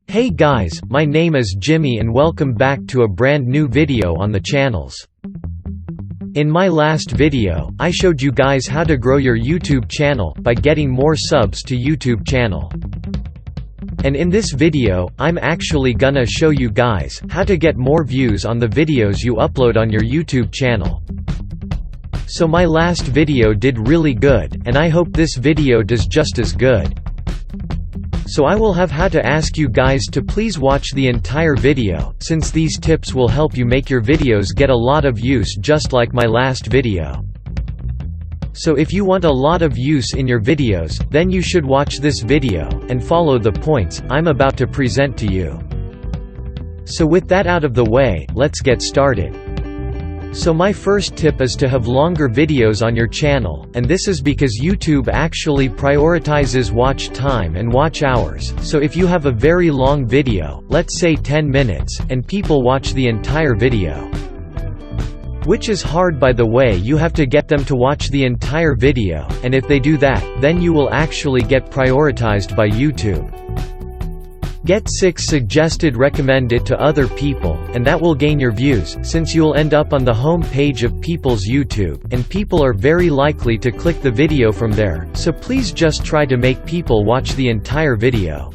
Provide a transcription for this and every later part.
Hey guys, my name is Jimmy and welcome back to a brand new video on the channels. In my last video, I showed you guys how to grow your YouTube channel by getting more subs to YouTube channel. And in this video, I'm actually gonna show you guys how to get more views on the videos you upload on your YouTube channel. So my last video did really good, and I hope this video does just as good. So I will have to ask you guys to please watch the entire video, since these tips will help you make your videos get a lot of views just like my last video. So if you want a lot of views in your videos, then you should watch this video, and follow the points I'm about to present to you. So with that out of the way, let's get started. So my first tip is to have longer videos on your channel, and this is because YouTube actually prioritizes watch time and watch hours. So if you have a very long video, let's say 10 minutes, and people watch the entire video, which is hard by the way, you have to get them to watch the entire video, and if they do that, then you will actually get prioritized by YouTube. Get 6 suggested, recommend it to other people, and that will gain your views, since you'll end up on the home page of people's YouTube, and people are very likely to click the video from there, so please just try to make people watch the entire video.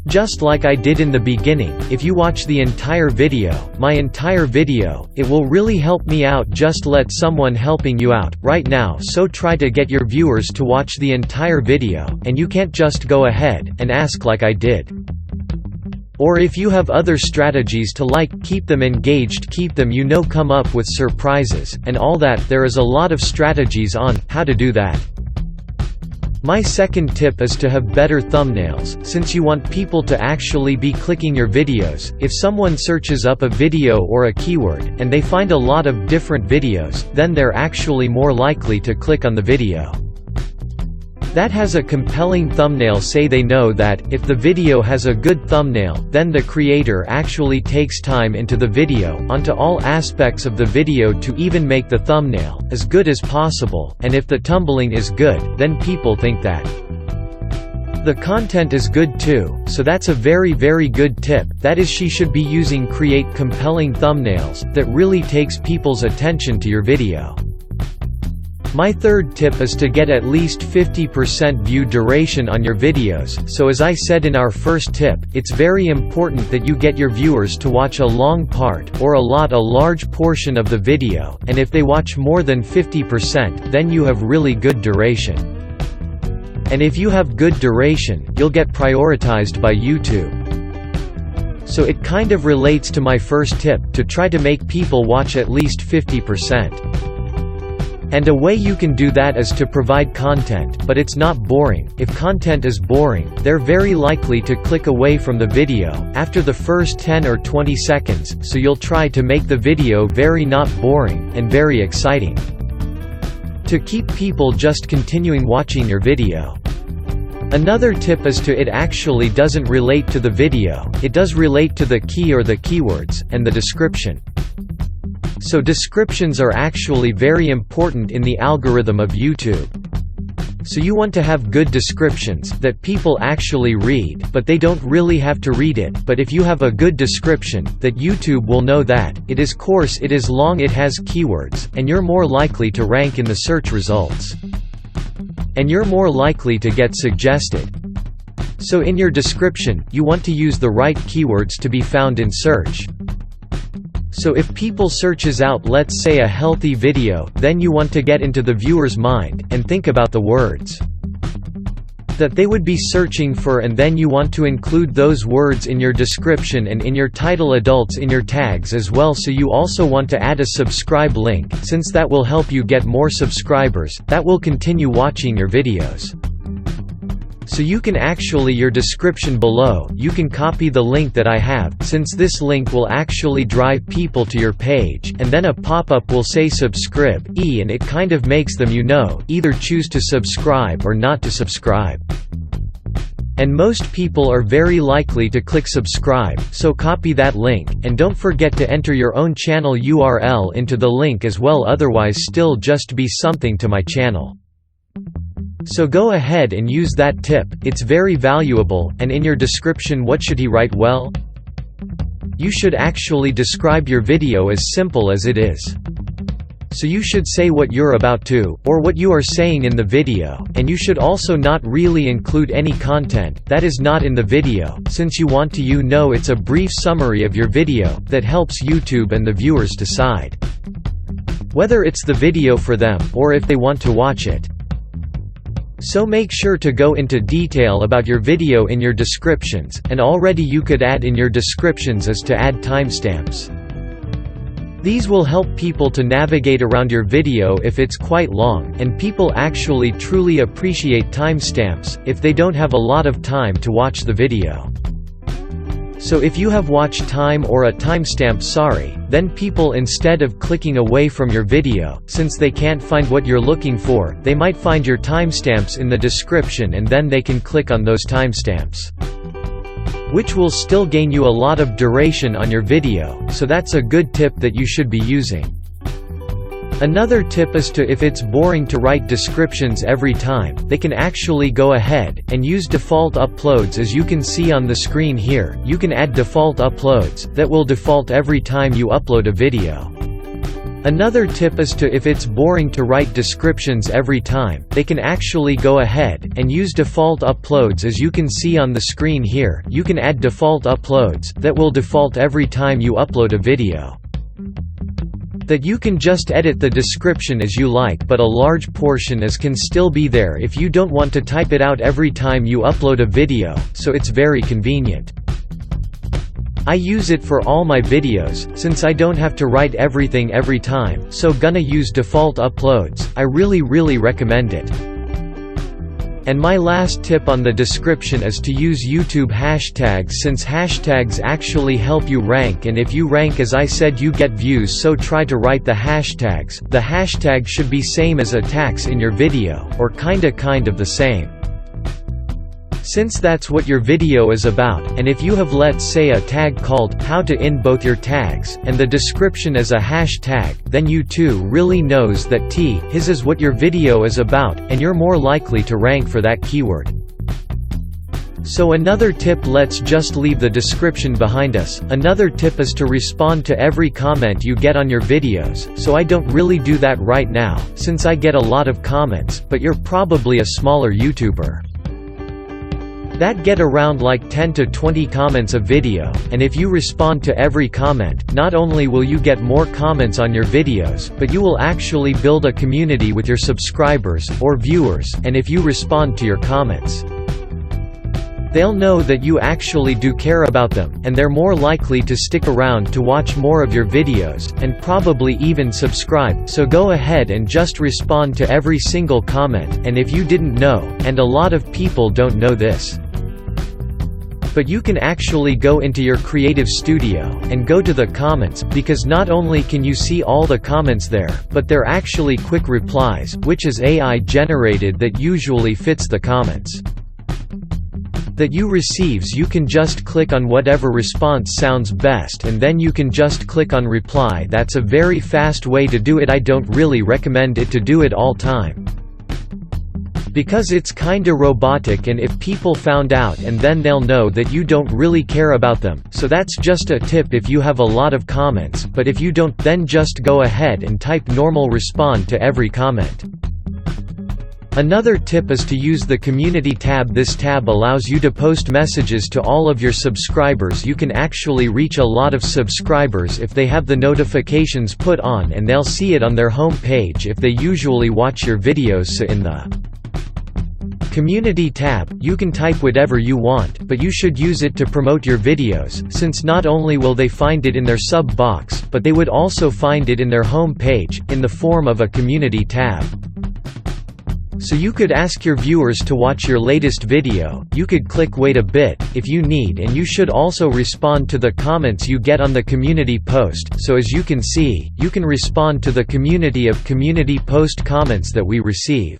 Just like I did in the beginning, if you watch the entire video, my entire video, it will really help me out. Just let someone helping you out right now, so try to get your viewers to watch the entire video, and you can't just go ahead and ask like I did. Or if you have other strategies to keep them engaged, keep them come up with surprises, and all that, there is a lot of strategies on how to do that. My second tip is to have better thumbnails, since you want people to actually be clicking your videos. If someone searches up a video or a keyword, and they find a lot of different videos, then they're actually more likely to click on the video that has a compelling thumbnail. Say they know that, if the video has a good thumbnail, then the creator actually takes time into the video, onto all aspects of the video to even make the thumbnail as good as possible, and if the tumbling is good, then people think that the content is good too, so that's a very good tip. That is, she should be using create compelling thumbnails, that really takes people's attention to your video. My third tip is to get at least 50% view duration on your videos. So as I said in our first tip, it's very important that you get your viewers to watch a long part, or a large portion of the video, and if they watch more than 50%, then you have really good duration. And if you have good duration, you'll get prioritized by YouTube. So it kind of relates to my first tip, to try to make people watch at least 50%. And a way you can do that is to provide content, but it's not boring. If content is boring, they're very likely to click away from the video after the first 10 or 20 seconds, so you'll try to make the video very not boring, and very exciting, to keep people just continuing watching your video. Another tip is it actually doesn't relate to the video, it does relate to the key or the keywords, and the description. So descriptions are actually very important in the algorithm of YouTube. So you want to have good descriptions, that people actually read, but they don't really have to read it. But if you have a good description, that YouTube will know that it is coarse, it is long, it has keywords, and you're more likely to rank in the search results. And you're more likely to get suggested. So in your description, you want to use the right keywords to be found in search. So if people searches out, let's say, a healthy video, then you want to get into the viewer's mind, and think about the words that they would be searching for, and then you want to include those words in your description and in your title, adults in your tags as well. So you also want to add a subscribe link, since that will help you get more subscribers, that will continue watching your videos. So you can actually, your description below, you can copy the link that I have, since this link will actually drive people to your page, and then a pop-up will say subscribe, and it kind of makes them either choose to subscribe or not to subscribe. And most people are very likely to click subscribe, so copy that link, and don't forget to enter your own channel URL into the link as well, otherwise still just be something to my channel. So go ahead and use that tip, it's very valuable. And in your description, what should he write? Well, you should actually describe your video as simple as it is. So you should say what you're about to, or what you are saying in the video, and you should also not really include any content that is not in the video, since you want to know it's a brief summary of your video, that helps YouTube and the viewers decide whether it's the video for them, or if they want to watch it. So make sure to go into detail about your video in your descriptions, and already you could add in your descriptions is to add timestamps. These will help people to navigate around your video if it's quite long, and people actually truly appreciate timestamps, if they don't have a lot of time to watch the video. So if you have watch time or a timestamp, then people, instead of clicking away from your video, since they can't find what you're looking for, they might find your timestamps in the description and then they can click on those timestamps, which will still gain you a lot of duration on your video, so that's a good tip that you should be using. Another tip is to, if it's boring to write descriptions every time, they can actually go ahead and use default uploads. As you can see on the screen here, you can add default uploads, that will default every time you upload a video. Another tip is to, if it's boring to write descriptions every time, they can actually go ahead and use default uploads. As you can see on the screen here, you can add default uploads, that will default every time you upload a video. That you can just edit the description as you like, but a large portion can still be there if you don't want to type it out every time you upload a video, so it's very convenient. I use it for all my videos, since I don't have to write everything every time, so gonna use default uploads. I really recommend it. And my last tip on the description is to use YouTube hashtags, since hashtags actually help you rank, and if you rank, as I said, you get views, so try to write the hashtags. The hashtag should be same as a tags in your video, or kind of the same, since that's what your video is about. And if you have, let's say, a tag called how to in both your tags, and the description as a hashtag, then YouTube really knows that his is what your video is about, and you're more likely to rank for that keyword. So another tip, let's just leave the description behind us. Another tip is to respond to every comment you get on your videos, so I don't really do that right now, since I get a lot of comments, but you're probably a smaller YouTuber that get around like 10 to 20 comments a video, and if you respond to every comment, not only will you get more comments on your videos, but you will actually build a community with your subscribers, or viewers, and if you respond to your comments, they'll know that you actually do care about them, and they're more likely to stick around to watch more of your videos, and probably even subscribe. So go ahead and just respond to every single comment. And if you didn't know, and a lot of people don't know this, but you can actually go into your creative studio, and go to the comments, because not only can you see all the comments there, but they're actually quick replies, which is AI generated, that usually fits the comments that you receives. You can just click on whatever response sounds best, and then you can just click on reply. That's a very fast way to do it. I don't really recommend it to do it all time, because it's kinda robotic, and if people found out, and then they'll know that you don't really care about them. So that's just a tip if you have a lot of comments, but if you don't, then just go ahead and type normal respond to every comment. Another tip is to use the community tab. This tab allows you to post messages to all of your subscribers. You can actually reach a lot of subscribers if they have the notifications put on, and they'll see it on their home page if they usually watch your videos. So in the Community tab, you can type whatever you want, but you should use it to promote your videos, since not only will they find it in their sub box, but they would also find it in their home page, in the form of a community tab. So you could ask your viewers to watch your latest video, you could click wait a bit, if you need, and you should also respond to the comments you get on the community post. So as you can see, you can respond to the community of community post comments that we receive.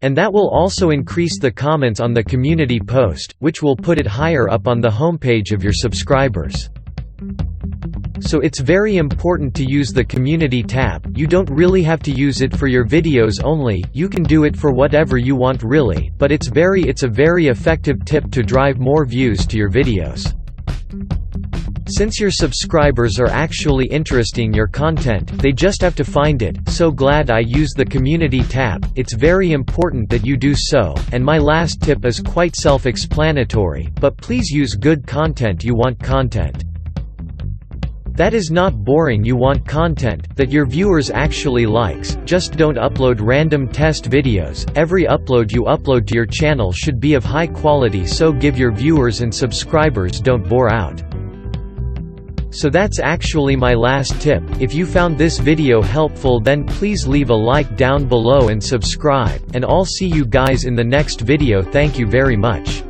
And that will also increase the comments on the community post, which will put it higher up on the homepage of your subscribers. So it's very important to use the community tab. You don't really have to use it for your videos only, you can do it for whatever you want really, but it's a very effective tip to drive more views to your videos. Since your subscribers are actually interested in your content, they just have to find it. So glad I used the community tab. It's very important that you do so, and my last tip is quite self-explanatory, but please use good content. You want content that is not boring, you want content that your viewers actually likes. Just don't upload random test videos. Every upload you upload to your channel should be of high quality, so give your viewers and subscribers don't bore out. So that's actually my last tip. If you found this video helpful, then please leave a like down below and subscribe, and I'll see you guys in the next video. Thank you very much.